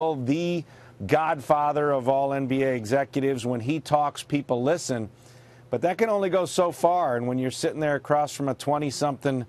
the godfather of all NBA executives. When he talks, people listen. But that can only go so far. And when you're sitting there across from a 20-something,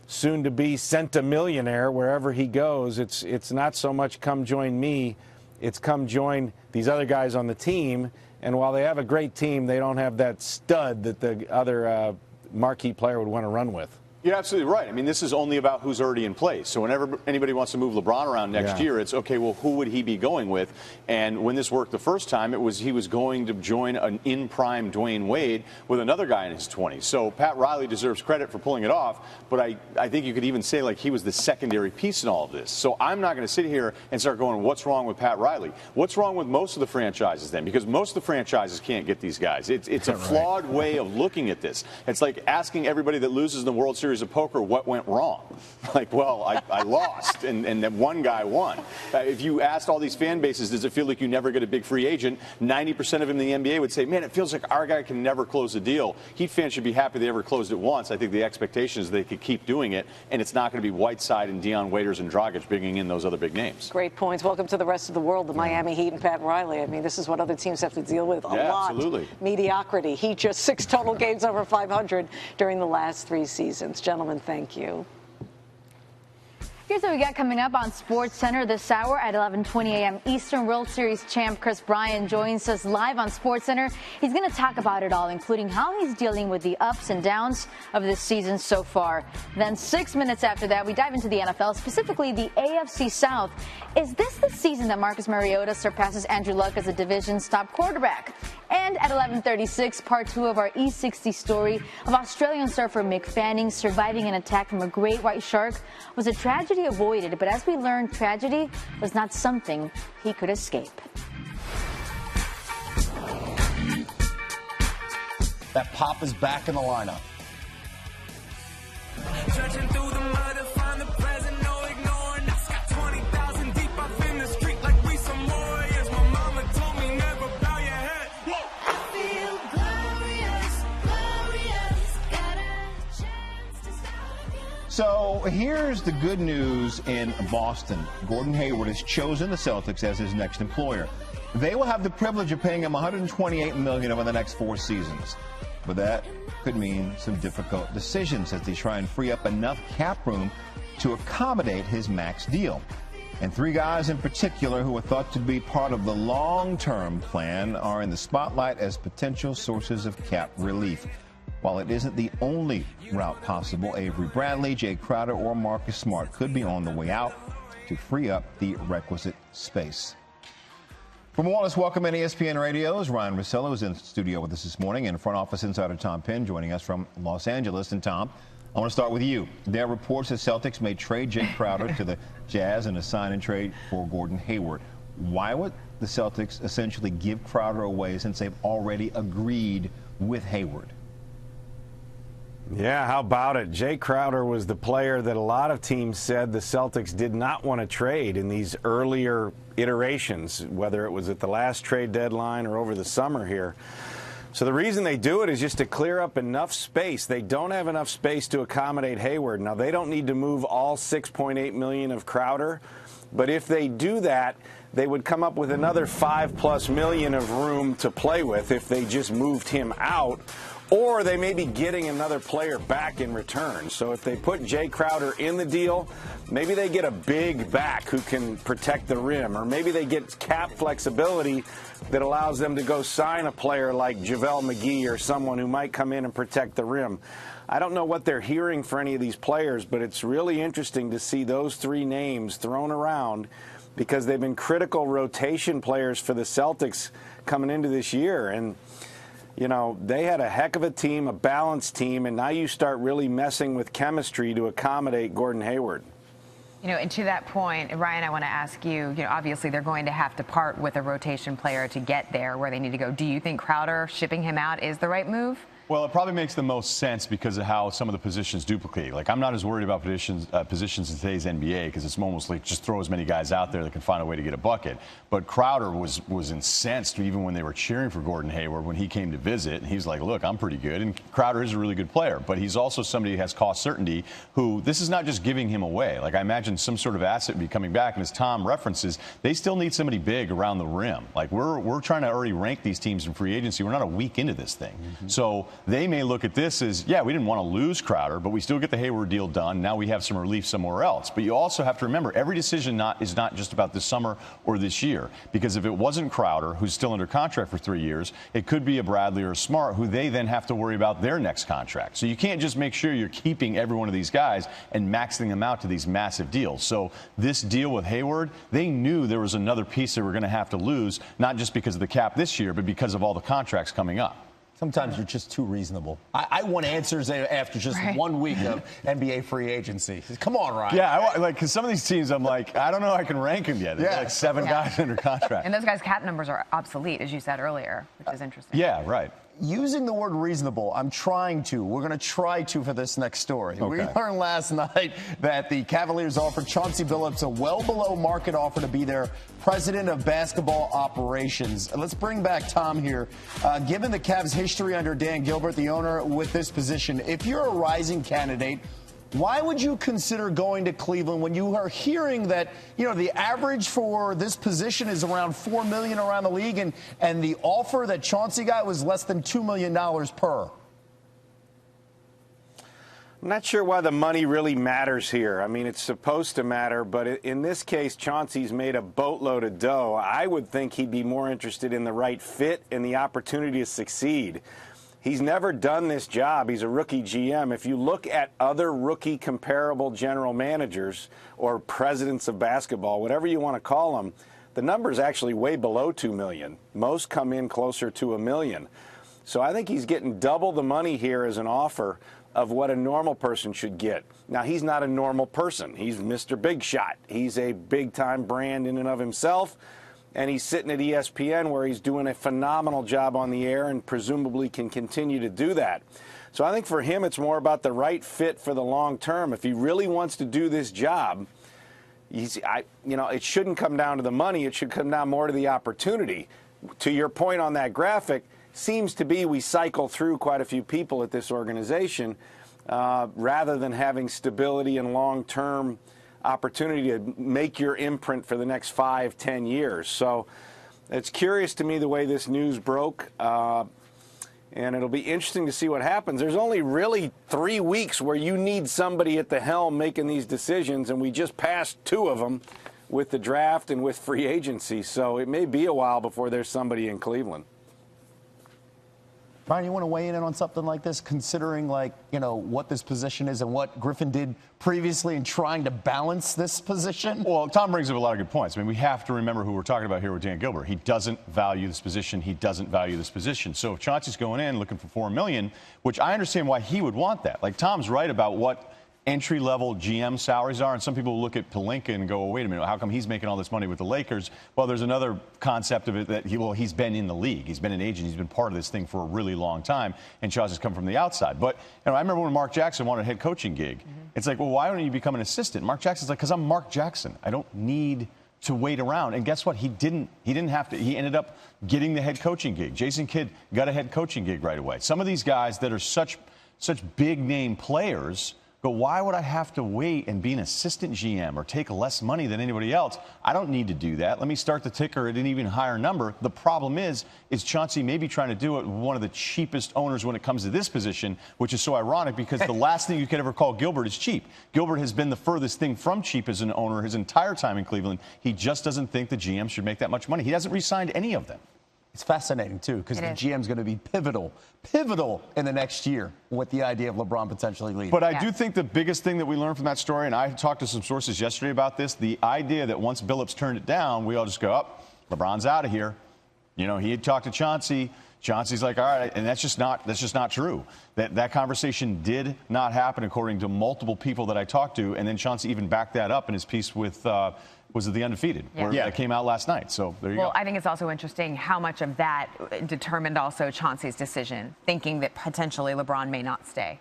soon-to-be centimillionaire, wherever he goes, it's not so much come join me. It's come join these other guys on the team. And while they have a great team, they don't have that stud that the other marquee player would want to run with. You're absolutely right. I mean, this is only about who's already in place. So whenever anybody wants to move LeBron around next year, it's, okay, well, who would he be going with? And when this worked the first time, it was he was going to join an in-prime Dwayne Wade with another guy in his 20s. So Pat Riley deserves credit for pulling it off, but I think you could even say, like, he was the secondary piece in all of this. So I'm not going to sit here and start going, what's wrong with Pat Riley? What's wrong with most of the franchises then? Because most of the franchises can't get these guys. It's a flawed way of looking at this. It's like asking everybody that loses in the World Series of Poker what went wrong. Like, well, I lost, and then one guy won. If you asked all these fan bases, does it feel like you never get a big free agent, 90% of them in the NBA would say, man, it feels like our guy can never close a deal. Heat fans should be happy they ever closed it once. I think the expectation is they could keep doing it, and it's not going to be Whiteside and Dion Waiters and Dragic bringing in those other big names. Great points. Welcome to the rest of the world, the Miami Heat and Pat Riley. I mean, this is what other teams have to deal with a lot. Absolutely. Mediocrity. Heat just 6 total games over 500 during the last 3 seasons. Gentlemen, thank you. Here's what we got coming up on SportsCenter this hour at 11:20 a.m. Eastern. World Series champ Chris Bryant joins us live on SportsCenter. He's going to talk about it all, including how he's dealing with the ups and downs of this season so far. Then 6 minutes after that, we dive into the NFL, specifically the AFC South. Is this the season that Marcus Mariota surpasses Andrew Luck as a division's top quarterback? And at 11:36, part 2 of our E60 story of Australian surfer Mick Fanning surviving an attack from a great white shark was a tragedy avoided, but as we learned, tragedy was not something he could escape. That Pop is back in the lineup. So here's the good news in Boston. Gordon Hayward has chosen the Celtics as his next employer. They will have the privilege of paying him $128 million over the next 4 seasons. But that could mean some difficult decisions as they try and free up enough cap room to accommodate his max deal. And 3 guys in particular who are thought to be part of the long-term plan are in the spotlight as potential sources of cap relief. While it isn't the only route possible, Avery Bradley, Jay Crowder, or Marcus Smart could be on the way out to free up the requisite space. From all, let's welcome in ESPN Radio's Ryan Russillo, who's in the studio with us this morning, and front office insider Tom Penn joining us from Los Angeles. And Tom, I want to start with you. There are reports that Celtics may trade Jay Crowder to the Jazz in a sign-and-trade for Gordon Hayward. Why would the Celtics essentially give Crowder away since they've already agreed with Hayward? Yeah, how about it? Jay Crowder was the player that a lot of teams said the Celtics did not want to trade in these earlier iterations, whether it was at the last trade deadline or over the summer here. So the reason they do it is just to clear up enough space. They don't have enough space to accommodate Hayward. Now, they don't need to move all $6.8 million of Crowder, but if they do that, they would come up with another $5+ million of room to play with if they just moved him out. Or they may be getting another player back in return. So if they put Jay Crowder in the deal, maybe they get a big back who can protect the rim. Or maybe they get cap flexibility that allows them to go sign a player like JaVale McGee or someone who might come in and protect the rim. I don't know what they're hearing for any of these players, but it's really interesting to see those 3 names thrown around because they've been critical rotation players for the Celtics coming into this year. And you know, they had a heck of a team, a balanced team, and now you start really messing with chemistry to accommodate Gordon Hayward. You know, and to that point, Ryan, I want to ask you, obviously they're going to have to part with a rotation player to get there where they need to go. Do you think Crowder shipping him out is the right move? Well, it probably makes the most sense because of how some of the positions duplicate. Like, I'm not as worried about positions in today's NBA because it's almost like just throw as many guys out there that can find a way to get a bucket. But Crowder was incensed even when they were cheering for Gordon Hayward when he came to visit. And he's like, look, I'm pretty good. And Crowder is a really good player. But he's also somebody who has cost certainty who this is not just giving him away. Like, I imagine some sort of asset would be coming back. And as Tom references, they still need somebody big around the rim. Like, we're trying to already rank these teams in free agency. We're not a week into this thing. So they may look at this as, yeah, we didn't want to lose Crowder, but we still get the Hayward deal done. Now we have some relief somewhere else. But you also have to remember, every decision is not just about this summer or this year. Because if it wasn't Crowder, who's still under contract for 3 years, it could be a Bradley or a Smart, who they then have to worry about their next contract. So you can't just make sure you're keeping every one of these guys and maxing them out to these massive deals. So this deal with Hayward, they knew there was another piece they were going to have to lose, not just because of the cap this year, but because of all the contracts coming up. Sometimes you're just too reasonable. I want answers after just 1 week of NBA free agency. Come on, Ryan. Yeah, because some of these teams, I'm like, I don't know I can rank them yet. There's like 7 guys under contract. And those guys' cap numbers are obsolete, as you said earlier, which is interesting. Yeah, right. Using the word reasonable, I'm trying to. We're going to try to for this next story. Okay. We learned last night that the Cavaliers offered Chauncey Billups a well below market offer to be their president of basketball operations. Let's bring back Tom here. Given the Cavs' history under Dan Gilbert, the owner, with this position, if you're a rising candidate, why would you consider going to Cleveland when you are hearing that, the average for this position is around $4 million around the league, and the offer that Chauncey got was less than $2 million per? I'm not sure why the money really matters here. I mean, it's supposed to matter, but in this case, Chauncey's made a boatload of dough. I would think he'd be more interested in the right fit and the opportunity to succeed. He's never done this job. He's a rookie GM. If you look at other rookie comparable general managers or presidents of basketball, whatever you want to call them, the number is actually way below $2 million. Most come in closer to $1 million. So I think he's getting double the money here as an offer of what a normal person should get. Now, he's not a normal person. He's Mr. Big Shot. He's a big-time brand in and of himself. And he's sitting at ESPN where he's doing a phenomenal job on the air and presumably can continue to do that. So I think for him it's more about the right fit for the long term. If he really wants to do this job, it shouldn't come down to the money. It should come down more to the opportunity. To your point on that graphic, seems to be we cycle through quite a few people at this organization rather than having stability and long-term opportunity to make your imprint for the next 5-10 years. So it's curious to me the way this news broke, and it'll be interesting to see what happens. There's only really 3 weeks where you need somebody at the helm making these decisions, and we just passed 2 of them with the draft and with free agency. So it may be a while before there's somebody in Cleveland. Brian, you want to weigh in on something like this, considering what this position is and what Griffin did previously in trying to balance this position? Well, Tom brings up a lot of good points. I mean, we have to remember who we're talking about here with Dan Gilbert. He doesn't value this position. He doesn't value this position. So if Chauncey's going in looking for $4 million, which I understand why he would want that. Like, Tom's right about what entry-level GM salaries are, and some people look at Pelinka and go, well, wait a minute, how come he's making all this money with the Lakers? Well, there's another concept of it that he's been in the league. He's been an agent. He's been part of this thing for a really long time, and Chauncey's come from the outside. But I remember when Mark Jackson wanted a head coaching gig. It's like, well, why don't you become an assistant? Mark Jackson's like, because I'm Mark Jackson. I don't need to wait around. And guess what? He didn't have to. He ended up getting the head coaching gig. Jason Kidd got a head coaching gig right away. Some of these guys that are such big-name players go, why would I have to wait and be an assistant GM or take less money than anybody else? I don't need to do that. Let me start the ticker at an even higher number. The problem is Chauncey maybe trying to do it with one of the cheapest owners when it comes to this position, which is so ironic because the last thing you could ever call Gilbert is cheap. Gilbert has been the furthest thing from cheap as an owner his entire time in Cleveland. He just doesn't think the GM should make that much money. He hasn't re-signed any of them. It's fascinating, too, because the GM's going to be pivotal in the next year with the idea of LeBron potentially leaving. But I do think the biggest thing that we learned from that story, and I talked to some sources yesterday about this, the idea that once Billups turned it down, we all just go, oh, LeBron's out of here. He had talked to Chauncey. Chauncey's like, all right, and that's just not true. That conversation did not happen, according to multiple people that I talked to, and then Chauncey even backed that up in his piece with was the undefeated. Yeah. That came out last night. So there you go. Well, I think it's also interesting how much of that determined also Chauncey's decision, thinking that potentially LeBron may not stay.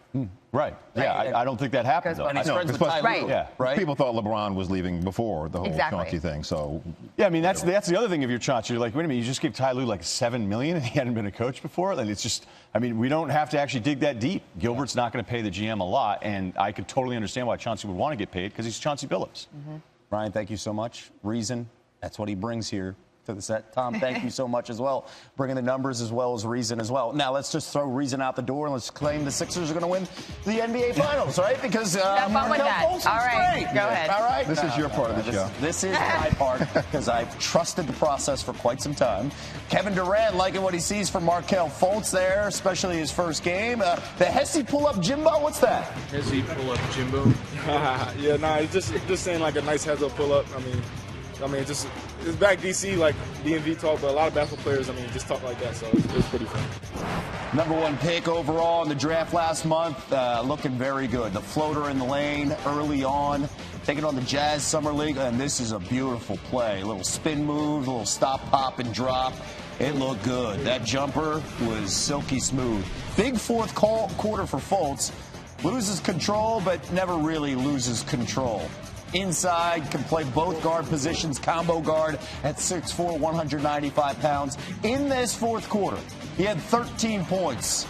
Right. Yeah, I don't think that happened, though. And he's friends with Ty Lue, Right. Yeah. right? People thought LeBron was leaving before the whole Exactly. Chauncey thing. So Yeah, I mean, that's the other thing if you're Chauncey. You're like, wait a minute, you just gave Ty Lue like $7 million and he hadn't been a coach before? And it's just, I mean, we don't have to actually dig that deep. Gilbert's not going to pay the GM a lot, and I could totally understand why Chauncey would want to get paid because he's Chauncey Billups. Ryan, thank you so much. Reason, that's what he brings here to the set. Tom, thank you so much as well. Bringing the numbers as well as Reason as well. Now, let's just throw Reason out the door and let's claim the Sixers are going to win the NBA Finals, right? Because Have fun with that. Fulton's All right, great. go ahead. All right. This is your part of the show. This is my part because I've trusted the process for quite some time. Kevin Durant liking what he sees from Markelle Fultz there, especially his first game. The Hesse pull-up Jimbo, what's that? Hesse pull-up Jimbo. Yeah, nah, it's just saying like a nice heads-up pull-up. I mean, just it's back DC like DMV talk, but a lot of basketball players, just talk like that, so it's pretty fun. #1 pick overall in the draft last month, looking very good. The floater in the lane early on, taking on the Jazz Summer League, and this is a beautiful play. A little spin move, a little stop, pop, and drop. It looked good. That jumper was silky smooth. Big fourth quarter for Fultz. Loses control, but never really loses control. Inside, can play both guard positions, combo guard at 6'4", 195 pounds. In this fourth quarter, he had 13 points.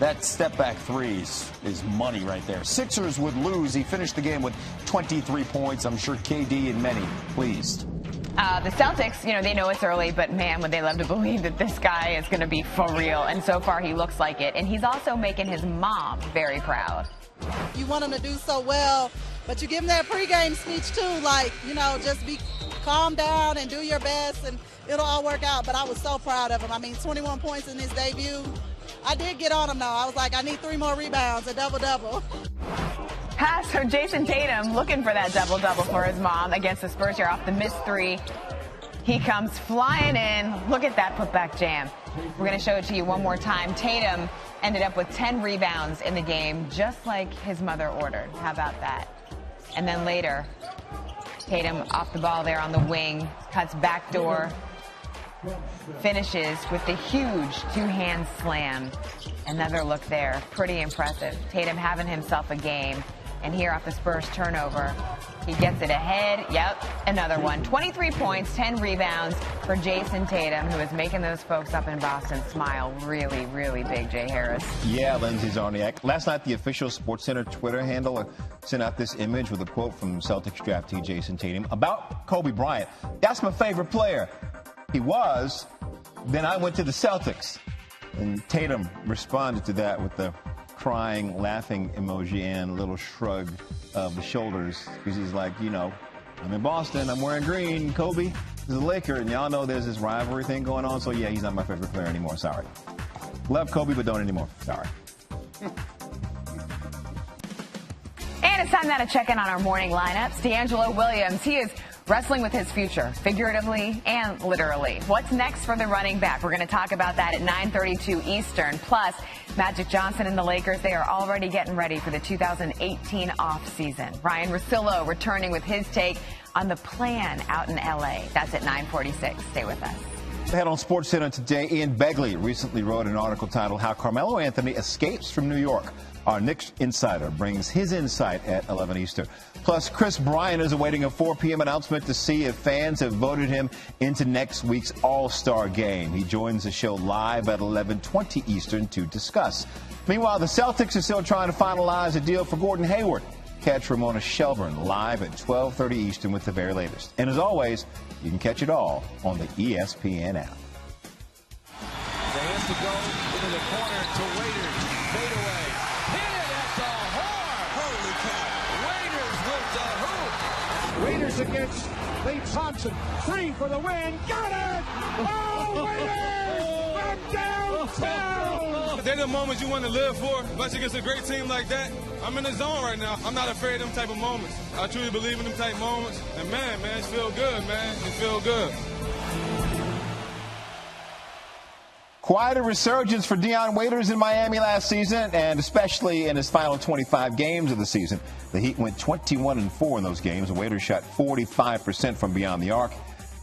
That step-back threes is money right there. Sixers would lose. He finished the game with 23 points. I'm sure KD and many pleased. The Celtics, they know it's early, but man, would they love to believe that this guy is going to be for real. And so far, he looks like it. And he's also making his mom very proud. You want him to do so well, but you give him that pregame speech too, like, just be calm down and do your best and it'll all work out. But I was so proud of him. 21 points in his debut. I did get on him though. I was like, I need 3 more rebounds, a double-double. So Jason Tatum looking for that double-double for his mom against the Spurs here off the missed 3. He comes flying in. Look at that putback jam. We're going to show it to you one more time. Tatum ended up with 10 rebounds in the game, just like his mother ordered. How about that? And then later, Tatum off the ball there on the wing, cuts backdoor, finishes with the huge two-hand slam. Another look there. Pretty impressive. Tatum having himself a game. And here off the Spurs turnover, he gets it ahead. Yep, another one. 23 points, 10 rebounds for Jason Tatum, who is making those folks up in Boston smile really, really big, Jay Harris. Yeah, Lindsay Zarniak. Last night, the official SportsCenter Twitter handle sent out this image with a quote from Celtics draftee Jason Tatum about Kobe Bryant. That's my favorite player. He was. Then I went to the Celtics. And Tatum responded to that with the crying, laughing emoji and a little shrug of the shoulders because he's like, I'm in Boston, I'm wearing green, Kobe is a Laker, and y'all know there's this rivalry thing going on, so yeah, he's not my favorite player anymore, sorry. Love Kobe, but don't anymore, sorry. And it's time now to check in on our morning lineups. D'Angelo Williams, he is wrestling with his future, figuratively and literally. What's next for the running back? We're going to talk about that at 9:32 Eastern. Plus, Magic Johnson and the Lakers, they are already getting ready for the 2018 offseason. Ryan Russillo returning with his take on the plan out in L.A. That's at 9:46. Stay with us. Ahead on SportsCenter today, Ian Begley recently wrote an article titled How Carmelo Anthony Escapes from New York. Our Knicks insider brings his insight at 11 Eastern. Plus, Chris Bryant is awaiting a 4 p.m. announcement to see if fans have voted him into next week's All-Star game. He joins the show live at 11:20 Eastern to discuss. Meanwhile, the Celtics are still trying to finalize a deal for Gordon Hayward. Catch Ramona Shelburne live at 12:30 Eastern with the very latest. And as always, you can catch it all on the ESPN app. They have to go into the corner to Waiters. Fade away. Hit it at the horn. Holy cow. Waiters with the hoop. Waiters against Lee Thompson. 3 for the win. Got it! Oh, Waiters! From downtown! They're the moments you want to live for, especially against a great team like that. I'm in the zone right now. I'm not afraid of them type of moments. I truly believe in them type of moments. And man, it feels good, man. It feels good. Quite a resurgence for Dion Waiters in Miami last season, and especially in his final 25 games of the season. The Heat went 21-4 in those games. Waiters shot 45% from beyond the arc.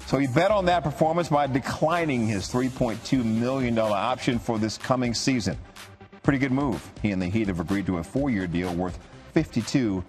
So he bet on that performance by declining his $3.2 million option for this coming season. Pretty good move. He and the Heat have agreed to a 4-year deal worth $52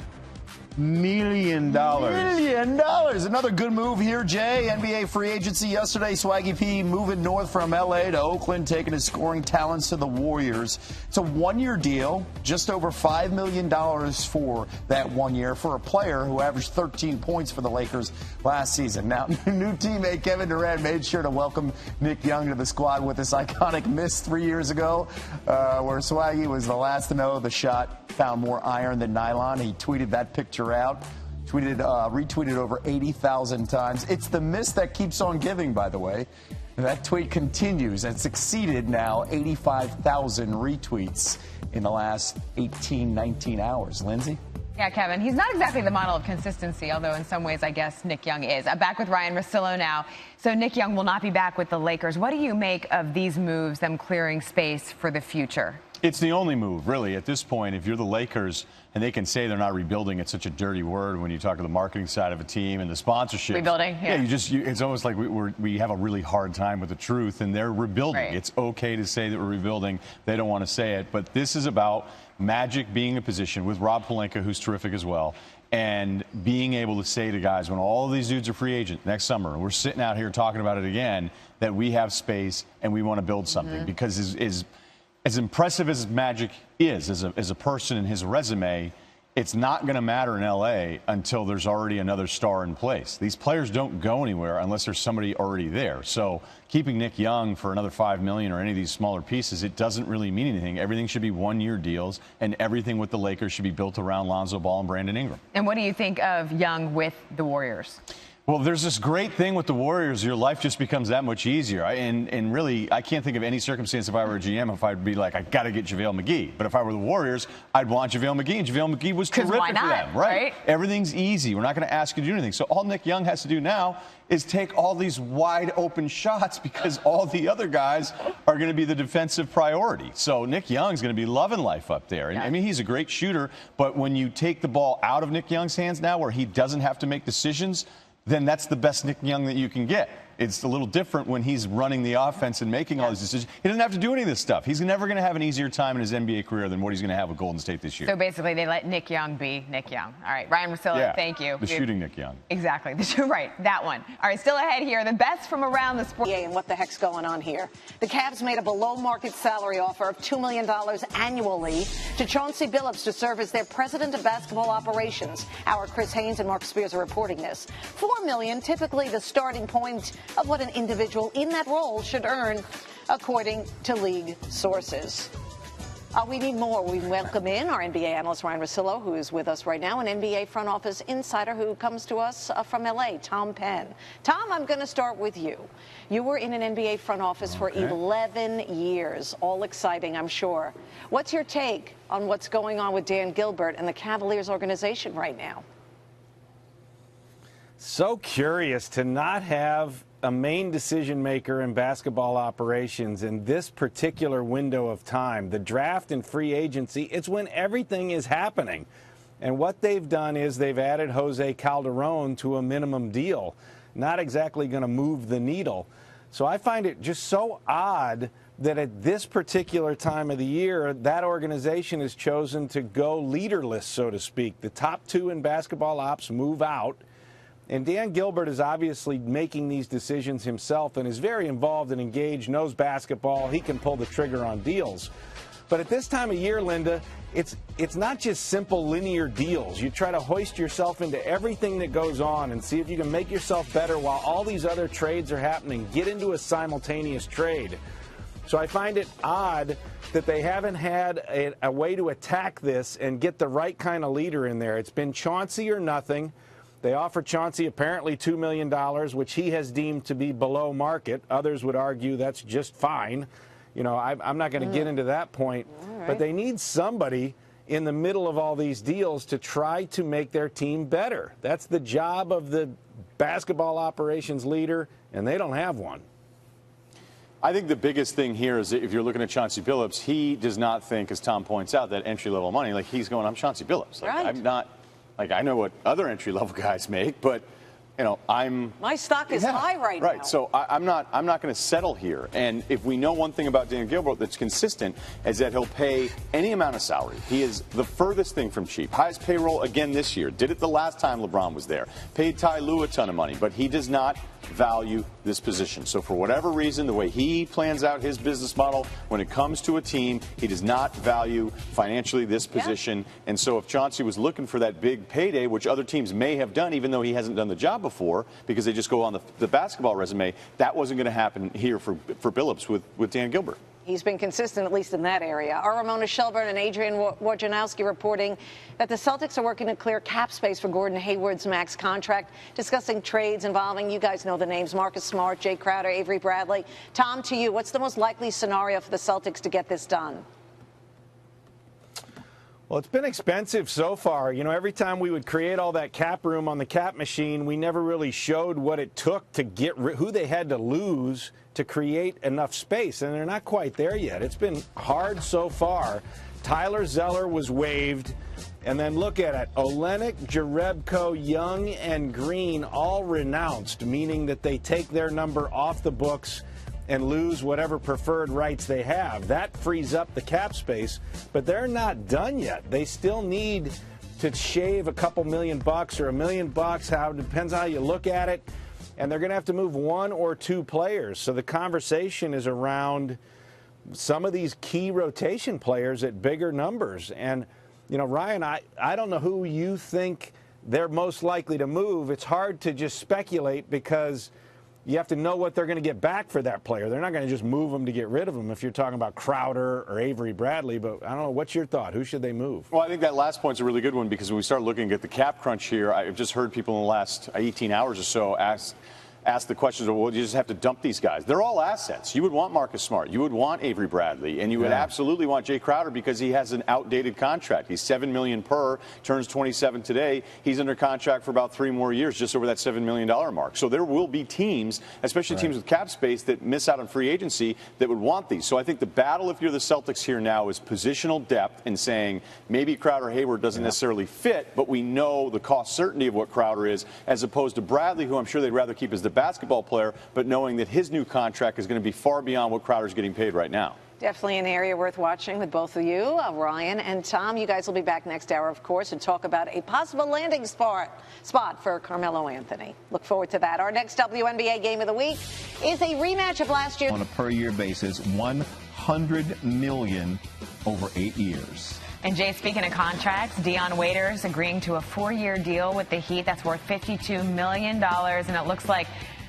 million. Another good move here, Jay. NBA free agency yesterday. Swaggy P moving north from L.A. to Oakland, taking his scoring talents to the Warriors. It's a 1-year deal, just over $5 million for that 1 year for a player who averaged 13 points for the Lakers last season. Now, new teammate Kevin Durant made sure to welcome Nick Young to the squad with this iconic miss 3 years ago, where Swaggy was the last to know the shot found more iron than nylon. He tweeted that picture out, retweeted over 80,000 times. It's the miss that keeps on giving, by the way. That tweet continues and it's exceeded now 85,000 retweets in the last 18, 19 hours. Lindsay? Yeah, Kevin, he's not exactly the model of consistency, although in some ways I guess Nick Young is. I'm back with Ryan Russillo now. So Nick Young will not be back with the Lakers. What do you make of these moves, them clearing space for the future? It's the only move, really, at this point. If you're the Lakers and they can say they're not rebuilding, it's such a dirty word when you talk to the marketing side of a team and the sponsorship. Rebuilding, yeah. It's almost like we have a really hard time with the truth, and they're rebuilding. Right. It's okay to say that we're rebuilding. They don't want to say it. But this is about Magic being in a position with Rob Pelinka, who's terrific as well, and being able to say to guys, when all of these dudes are free agent next summer, and we're sitting out here talking about it again, that we have space and we want to build something. Because as impressive as Magic is as a person and his resume, it's not going to matter in L.A. until there's already another star in place. These players don't go anywhere unless there's somebody already there. So keeping Nick Young for another $5 million or any of these smaller pieces, it doesn't really mean anything. Everything should be 1-year deals, and everything with the Lakers should be built around Lonzo Ball and Brandon Ingram. And what do you think of Young with the Warriors? Well, there's this great thing with the Warriors. Your life just becomes that much easier. And really, I can't think of any circumstance if I were a GM if I'd be like, I got to get JaVale McGee. But if I were the Warriors, I'd want JaVale McGee. And JaVale McGee was terrific why not, for them. right? Everything's easy. We're not going to ask you to do anything. So all Nick Young has to do now is take all these wide open shots because all the other guys are going to be the defensive priority. So Nick Young's going to be loving life up there. And I mean, he's a great shooter. But when you take the ball out of Nick Young's hands now where he doesn't have to make decisions, then that's the best Nick Young that you can get. It's a little different when he's running the offense and making all these decisions. He doesn't have to do any of this stuff. He's never going to have an easier time in his NBA career than what he's going to have with Golden State this year. So basically, they let Nick Young be Nick Young. All right, Ryan Russillo, thank you. The shooting Nick Young. Exactly. Right, that one. All right, still ahead here, the best from around the sport. And what the heck's going on here? The Cavs made a below-market salary offer of $2 million annually to Chauncey Billups to serve as their president of basketball operations. Our Chris Haynes and Mark Spears are reporting this. $4 million, typically the starting point of what an individual in that role should earn, according to league sources. We need more. We welcome in our NBA analyst, Ryan Russillo, who is with us right now, an NBA front office insider who comes to us from L.A., Tom Penn. Tom, I'm going to start with you. You were in an NBA front office for 11 years. All exciting, I'm sure. What's your take on what's going on with Dan Gilbert and the Cavaliers organization right now? So curious to not have a main decision maker in basketball operations in this particular window of time. The draft and free agency, it's when everything is happening. And what they've done is they've added Jose Calderon to a minimum deal. Not exactly going to move the needle. So I find it just so odd that at this particular time of the year, that organization has chosen to go leaderless, so to speak. The top two in basketball ops move out. And Dan Gilbert is obviously making these decisions himself and is very involved and engaged, knows basketball. He can pull the trigger on deals. But at this time of year, Linda, it's not just simple linear deals. You try to hoist yourself into everything that goes on and see if you can make yourself better while all these other trades are happening. Get into a simultaneous trade. So I find it odd that they haven't had a way to attack this and get the right kind of leader in there. It's been Chauncey or nothing. They offered Chauncey apparently $2 million, which he has deemed to be below market. Others would argue that's just fine. You know, I'm not going to get into that point. But they need somebody in the middle of all these deals to try to make their team better. That's the job of the basketball operations leader, and they don't have one. I think the biggest thing here is that if you're looking at Chauncey Billups, he does not think, as Tom points out, that entry-level money. Like, he's going, I'm Chauncey Billups. Like, right. I'm not, like, I know what other entry-level guys make, but, you know, my stock is high right now. Right. So I'm not going to settle here. And if we know one thing about Dan Gilbert that's consistent is that he'll pay any amount of salary. He is the furthest thing from cheap. Highest payroll again this year. Did it the last time LeBron was there. Paid Ty Lue a ton of money, but he does not value this position. So for whatever reason, the way he plans out his business model when it comes to a team, he does not value financially this position. And so if Chauncey was looking for that big payday, which other teams may have done, even though he hasn't done the job before, because they just go on the basketball resume, that wasn't going to happen here for Billups with Dan Gilbert. He's been consistent, at least in that area. Our Ramona Shelburne and Adrian Wojnarowski reporting that the Celtics are working to clear cap space for Gordon Hayward's max contract, discussing trades involving, you guys know the names, Marcus Smart, Jay Crowder, Avery Bradley. Tom, to you, what's the most likely scenario for the Celtics to get this done? Well, it's been expensive so far. You know, every time we would create all that cap room on the cap machine, we never really showed what it took to get who they had to lose to create enough space, and they're not quite there yet. It's been hard so far. Tyler Zeller was waived, and then look at it. Olenek, Jerebko, Young, and Green all renounced, meaning that they take their number off the books and lose whatever preferred rights they have. That frees up the cap space, but they're not done yet. They still need to shave a couple $1 million or $1 million. How depends how you look at it. And they're going to have to move one or two players. So the conversation is around some of these key rotation players at bigger numbers. And, you know, Ryan, I don't know who you think they're most likely to move. It's hard to just speculate because you have to know what they're going to get back for that player. They're not going to just move them to get rid of them if you're talking about Crowder or Avery Bradley. But I don't know. What's your thought? Who should they move? Well, I think that last point's a really good one because when we start looking at the cap crunch here, I've just heard people in the last 18 hours or so ask the questions of, well, you just have to dump these guys. They're all assets. You would want Marcus Smart. You would want Avery Bradley. And you would absolutely want Jay Crowder because he has an outdated contract. He's $7 million per, turns 27 today. He's under contract for about 3 more years, just over that $7 million mark. So there will be teams, especially teams with cap space, that miss out on free agency that would want these. So I think the battle, if you're the Celtics here now, is positional depth and saying maybe Crowder Hayward doesn't necessarily fit, but we know the cost certainty of what Crowder is, as opposed to Bradley, who I'm sure they'd rather keep as the basketball player, but knowing that his new contract is going to be far beyond what Crowder's getting paid right now. Definitely an area worth watching with both of you, Ryan and Tom. You guys will be back next hour, of course, and talk about a possible landing spot for Carmelo Anthony. Look forward to that. Our next WNBA game of the week is a rematch of last year. On a per-year basis, $100 million over 8 years. And Jay, speaking of contracts, Dion Waiters agreeing to a 4-year deal with the Heat that's worth $52 million. And it looks like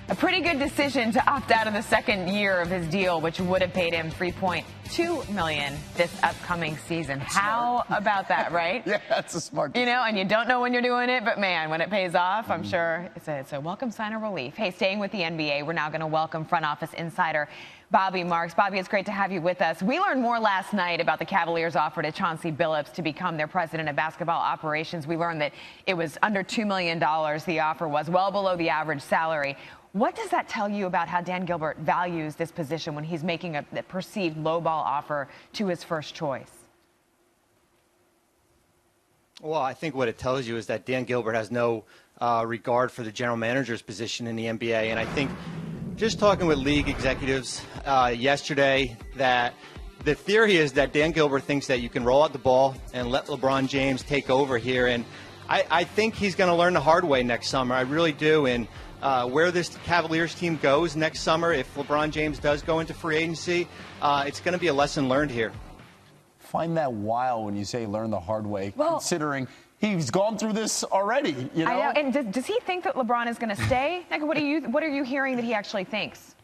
a pretty good decision to opt out of the second year of his deal, which would have paid him $3.2 million this upcoming season. How about that, right? Yeah, that's a smart decision. You know, and you don't know when you're doing it, but man, when it pays off, I'm sure it's a welcome sign of relief. Hey, staying with the NBA, we're now going to welcome front office insider Bobby Marks. Bobby, it's great to have you with us. We learned more last night about the Cavaliers' offer to Chauncey Billups to become their president of basketball operations. We learned that it was under $2 million. The offer was well below the average salary. What does that tell you about how Dan Gilbert values this position when he's making a perceived lowball offer to his first choice? Well, I think what it tells you is that Dan Gilbert has no regard for the general manager's position in the NBA. And I think just talking with league executives yesterday, that the theory is that Dan Gilbert thinks that you can roll out the ball and let LeBron James take over here. And I think he's going to learn the hard way next summer. I really do. And where this Cavaliers team goes next summer, if LeBron James does go into free agency, it's going to be a lesson learned here. Find that wild when you say learn the hard way, considering he's gone through this already. You know? I know. And does he think that LeBron is going to stay? Like, what are you hearing that he actually thinks?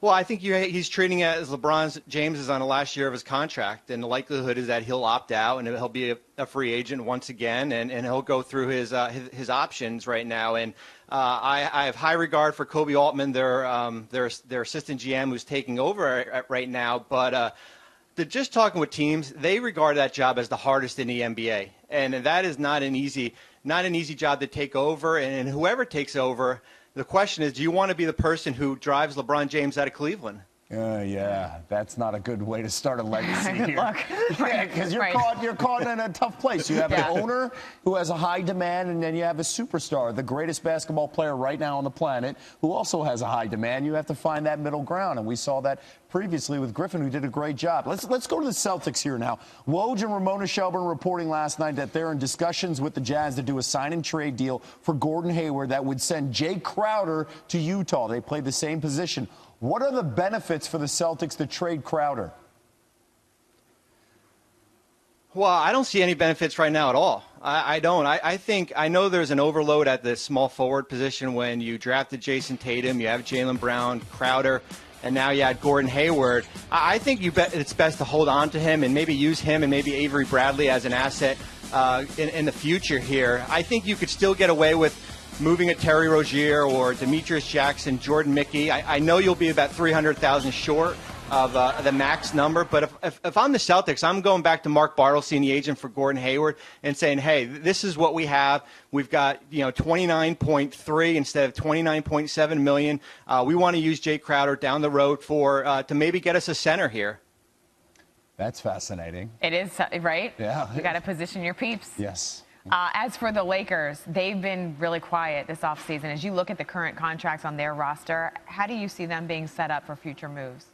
Well, I think he's treating it as LeBron James is on the last year of his contract, and the likelihood is that he'll opt out and he'll be a free agent once again, and he'll go through his options right now. And I have high regard for Kobe Altman, their assistant GM, who's taking over right now. But just talking with teams, they regard that job as the hardest in the NBA, and that is not an easy job to take over. And whoever takes over, The question is, do you want to be the person who drives LeBron James out of Cleveland? Yeah, that's not a good way to start a legacy Good here. luck. Yeah, because you're caught in a tough place. You have an owner who has a high demand, and then you have a superstar, the greatest basketball player right now on the planet, who also has a high demand. You have to find that middle ground, and we saw that previously with Griffin, who did a great job. Let's go to the Celtics here now. Woj and Ramona Shelburne reporting last night that they're in discussions with the Jazz to do a sign-and-trade deal for Gordon Hayward that would send Jay Crowder to Utah. They play the same position. What are the benefits for the Celtics to trade Crowder? Well, I don't see any benefits right now at all. I don't. I know there's an overload at the small forward position when you drafted Jason Tatum, you have Jaylen Brown, Crowder, and now you had Gordon Hayward. I think it's best to hold on to him and maybe use him and maybe Avery Bradley as an asset in the future here. I think you could still get away with moving a Terry Rozier or Demetrius Jackson, Jordan Mickey. I know you'll be about 300,000 short of the max number, but if I'm the Celtics, I'm going back to Mark Bartelstein, the agent for Gordon Hayward, and saying, hey, this is what we have. We've got 29.3 instead of 29.7 million. We want to use Jay Crowder down the road to maybe get us a center here. That's fascinating. It is, right? Yeah. You got to position your peeps. Yes. As for the Lakers, they've been really quiet this offseason. As you look at the current contracts on their roster, how do you see them being set up for future moves?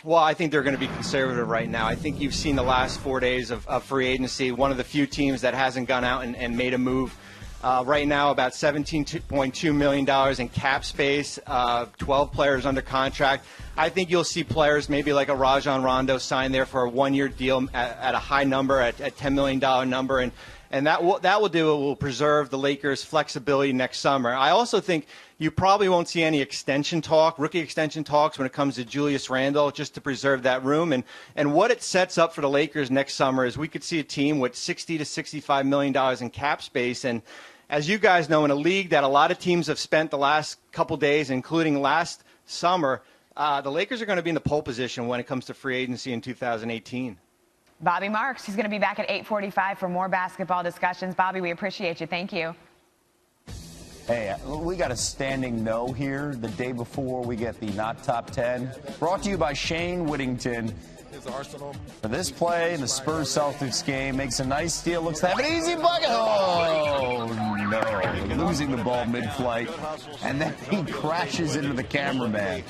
Well, I think they're going to be conservative right now. I think you've seen the last 4 days of free agency, one of the few teams that hasn't gone out and made a move. Right now, about $17.2 million in cap space, 12 players under contract. I think you'll see players maybe like a Rajon Rondo sign there for a one-year deal at a high number, at a $10 million number. And that will preserve the Lakers' flexibility next summer. I also think you probably won't see any rookie extension talks when it comes to Julius Randle, just to preserve that room. And what it sets up for the Lakers next summer is we could see a team with $60 to $65 million in cap space. And as you guys know, in a league that a lot of teams have spent the last couple days, including last summer, the Lakers are going to be in the pole position when it comes to free agency in 2018. Bobby Marks, he's going to be back at 8:45 for more basketball discussions. Bobby, we appreciate you. Thank you. Hey, we got a standing no here the day before we get the not top 10. Brought to you by Shane Whittington. For this play in the Spurs-Celtics game, makes a nice steal, looks to have an easy bucket. Oh, no. Losing the ball mid-flight. And then he crashes into the cameraman.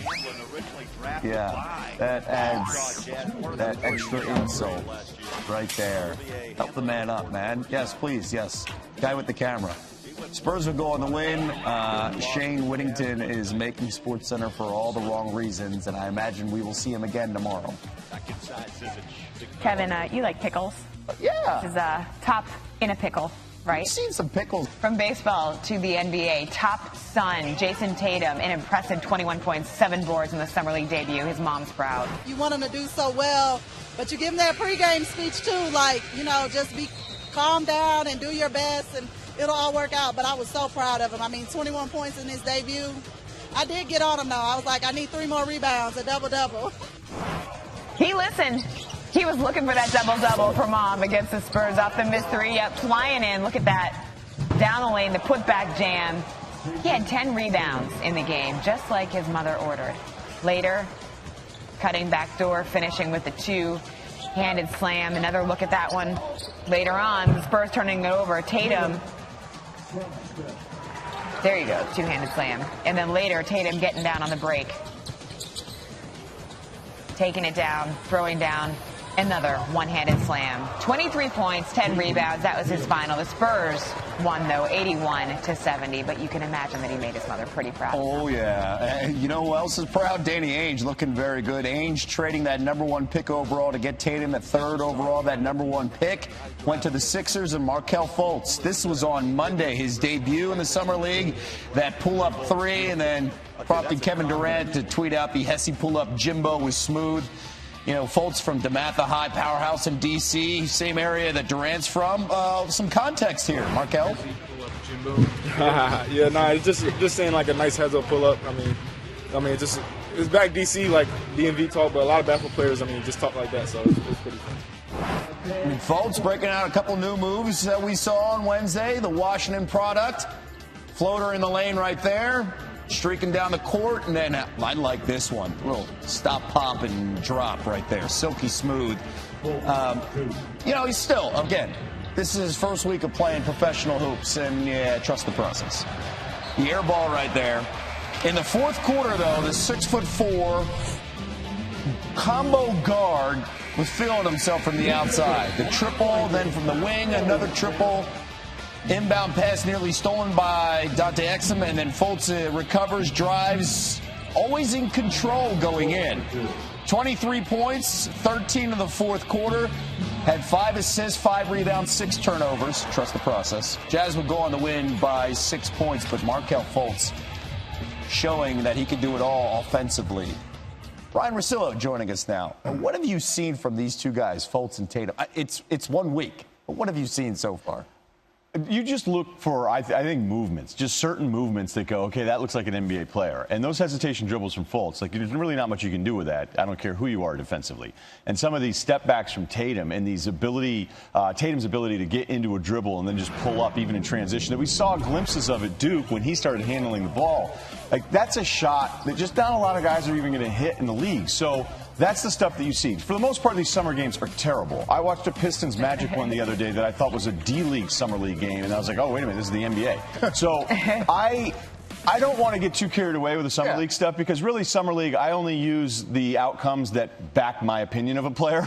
Yeah, that adds that extra insult right there. Help the man up, man. Yes, please, yes. Guy with the camera. Spurs will go on the win. Shane Whittington is making SportsCenter for all the wrong reasons, and I imagine we will see him again tomorrow. Kevin, you like pickles? Yeah. This is top in a pickle, right? I've seen some pickles. From baseball to the NBA, top son, Jason Tatum, an impressive 21 points, 7 boards in the Summer League debut. His mom's proud. You want him to do so well, but you give him that pregame speech too, like, just be calm down and do your best, and it'll all work out. But I was so proud of him. I mean, 21 points in his debut. I did get on him, though. I was like, I need 3 more rebounds, a double-double. He listened. He was looking for that double-double for mom against the Spurs off the missed 3. Yep, flying in. Look at that. Down the lane, the putback jam. He had 10 rebounds in the game, just like his mother ordered. Later, cutting back door, finishing with the 2-handed slam. Another look at that one later on. The Spurs turning it over. Tatum. There you go, 2-handed slam. And then later, Tatum getting down on the break. Taking it down, throwing down. Another one-handed slam. 23 points, 10 rebounds. That was his final. The Spurs won, though, 81-70. But you can imagine that he made his mother pretty proud. Oh, yeah. And you know who else is proud? Danny Ainge looking very good. Ainge trading that #1 pick overall to get Tatum at 3rd overall. That #1 pick went to the Sixers and Markelle Fultz. This was on Monday, his debut in the Summer League. That pull-up 3, and then prompted Kevin Durant to tweet out the Hesse pull-up Jimbo was smooth. Fultz from DeMatha High, powerhouse in D.C., same area that Durant's from. Some context here, Markelle. Yeah, no, it's just saying like a nice heads-up pull-up. I mean, it's back D.C. like DMV talk, but a lot of basketball players, just talk like that, so it's pretty fun. Fultz breaking out a couple new moves that we saw on Wednesday. The Washington product. Floater in the lane right there, streaking down the court, and then I like this one. A little stop, pop, and drop right there. Silky smooth. He's still, again, this is his first week of playing professional hoops, and yeah, trust the process. The air ball right there. In the fourth quarter, though, the 6'4" combo guard was feeling himself from the outside. The triple, then from the wing, another triple. Inbound pass nearly stolen by Dante Exum, and then Fultz recovers, drives, always in control going in. 23 points, 13 in the fourth quarter, had 5 assists, 5 rebounds, 6 turnovers. Trust the process. Jazz would go on to win by 6 points, but Markelle Fultz showing that he can do it all offensively. Brian Russillo joining us now. What have you seen from these two guys, Fultz and Tatum? It's 1 week, but what have you seen so far? You just look for, I think, movements, just certain movements that go, okay, that looks like an NBA player. And those hesitation dribbles from Fultz, like, there's really not much you can do with that. I don't care who you are defensively. And some of these step backs from Tatum and these Tatum's ability to get into a dribble and then just pull up even in transition that we saw glimpses of at Duke when he started handling the ball. Like, that's a shot that just not a lot of guys are even going to hit in the league. So that's the stuff that you see. For the most part, these summer games are terrible. I watched a Pistons Magic one the other day that I thought was a D-League summer league game, and I was like, oh, wait a minute, this is the NBA. So I don't want to get too carried away with the Summer League stuff because really Summer League, I only use the outcomes that back my opinion of a player.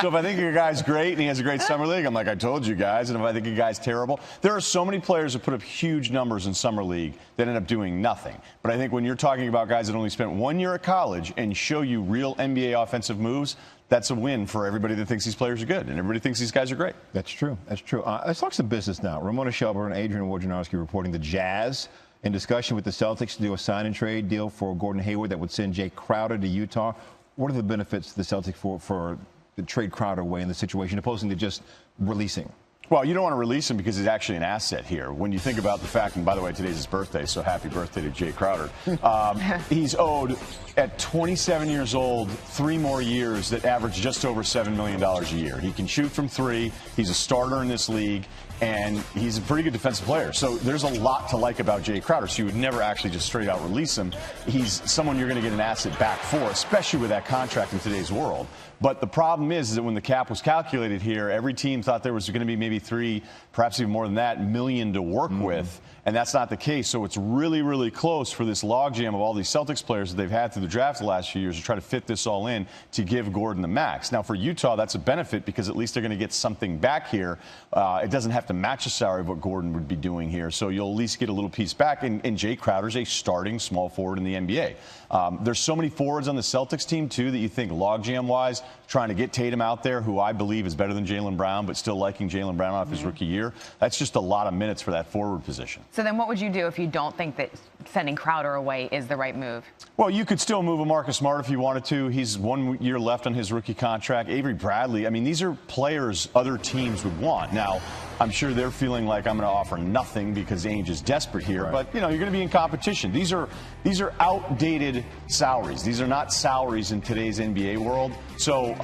So if I think a guy's great and he has a great Summer League, I'm like, I told you guys. And if I think a guy's terrible, there are so many players that put up huge numbers in Summer League that end up doing nothing. But I think when you're talking about guys that only spent 1 year at college and show you real NBA offensive moves, that's a win for everybody that thinks these players are good, and everybody thinks these guys are great. That's true. That's true. Let's talk some business now. Ramona Shelburne and Adrian Wojnarowski reporting the Jazz in discussion with the Celtics to do a sign-and-trade deal for Gordon Hayward that would send Jay Crowder to Utah. What are the benefits to the Celtics for the trade Crowder away in the situation, opposing to just releasing? Well, you don't want to release him because he's actually an asset here. When you think about the fact, and by the way, today's his birthday, so happy birthday to Jay Crowder. He's owed, at 27 years old, 3 more years that average just over $7 million a year. He can shoot from 3. He's a starter in this league, and he's a pretty good defensive player. So there's a lot to like about Jay Crowder. So you would never actually just straight out release him. He's someone you're going to get an asset back for, especially with that contract in today's world. But the problem is that when the cap was calculated here, every team thought there was going to be maybe 3, perhaps even more than that, million to work with. And that's not the case. So it's really, really close for this logjam of all these Celtics players that they've had through the draft the last few years to try to fit this all in to give Gordon the max. Now, for Utah, that's a benefit because at least they're going to get something back here. It doesn't have to match the salary of what Gordon would be doing here. So you'll at least get a little piece back. And Jay Crowder's a starting small forward in the NBA. There's so many forwards on the Celtics team, too, that you think logjam-wise, trying to get Tatum out there, who I believe is better than Jaylen Brown, but still liking Jaylen Brown off his rookie year. That's just a lot of minutes for that forward position. So then what would you do if you don't think that sending Crowder away is the right move? Well, you could still move a Marcus Smart if you wanted to. He's 1 year left on his rookie contract. Avery Bradley, I mean, these are players other teams would want. Now, I'm sure they're feeling like I'm going to offer nothing because Ainge is desperate here. Right. But, you know, you're going to be in competition. These are outdated salaries. These are not salaries in today's NBA world. So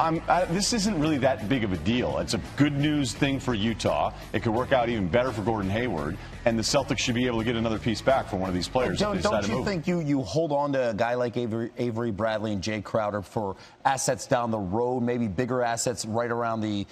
this isn't really that big of a deal. It's a good news thing for Utah. It could work out even better for Gordon Hayward. And the Celtics should be able to get another piece back from one of these players. Don't you think you hold on to a guy like Avery Bradley and Jay Crowder for assets down the road, maybe bigger assets right around the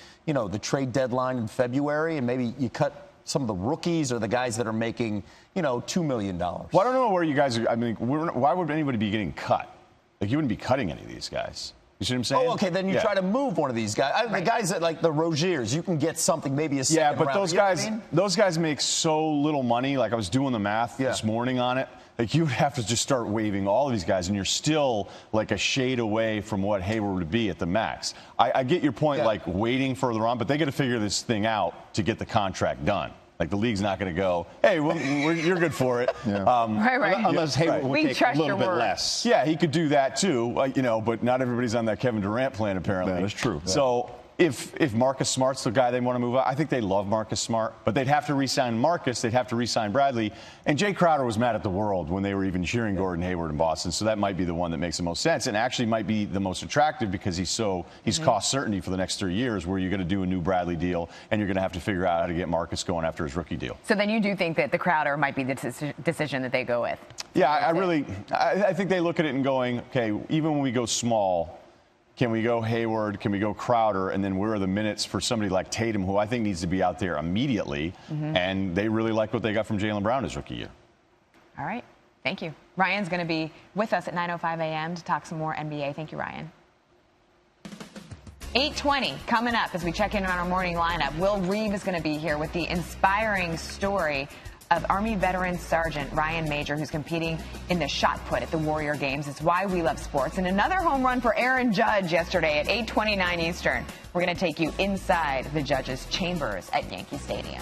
trade deadline in February, and maybe you cut some of the rookies or the guys that are making, $2 million? Well, I don't know where you guys are. I mean, why would anybody be getting cut? Like, you wouldn't be cutting any of these guys. You see what I'm saying? Oh, okay. Then you try to move one of these guys. The guys that like the Roziers, you can get something, maybe a second round. Yeah, but those guys make so little money. Like, I was doing the math this morning on it. Like, you would have to just start waiving all of these guys, and you're still like a shade away from what Hayward would be at the max. I get your point, like waiting further on, but they got to figure this thing out to get the contract done. Like, the league's not going to go, hey, you're good for it. Unless Hayward would take a little bit less. Yeah, he could do that too, but not everybody's on that Kevin Durant plan, apparently. That is true. So if Marcus Smart's the guy they want to move up, I think they love Marcus Smart, but they'd have to re-sign Marcus, they'd have to re-sign Bradley, and Jay Crowder was mad at the world when they were even cheering Gordon Hayward in Boston, so that might be the one that makes the most sense, and actually might be the most attractive because he's cost certainty for the next 3 years, where you're going to do a new Bradley deal, and you're going to have to figure out how to get Marcus going after his rookie deal. So then you do think that the Crowder might be the decision that they go with? Yeah, I think they look at it and going, okay, even when we go small, can we go Hayward? Can we go Crowder? And then where are the minutes for somebody like Tatum, who I think needs to be out there immediately? And they really like what they got from Jaylen Brown his rookie year. All right. Thank you. Ryan's going to be with us at 9:05 a.m. to talk some more NBA. Thank you, Ryan. 8:20 coming up as we check in on our morning lineup. Will Reeve is going to be here with the inspiring story of Army veteran Sergeant Ryan Major, who's competing in the shot put at the Warrior Games. It's why we love sports. And another home run for Aaron Judge yesterday at 8:29 Eastern. We're going to take you inside the Judge's chambers at Yankee Stadium.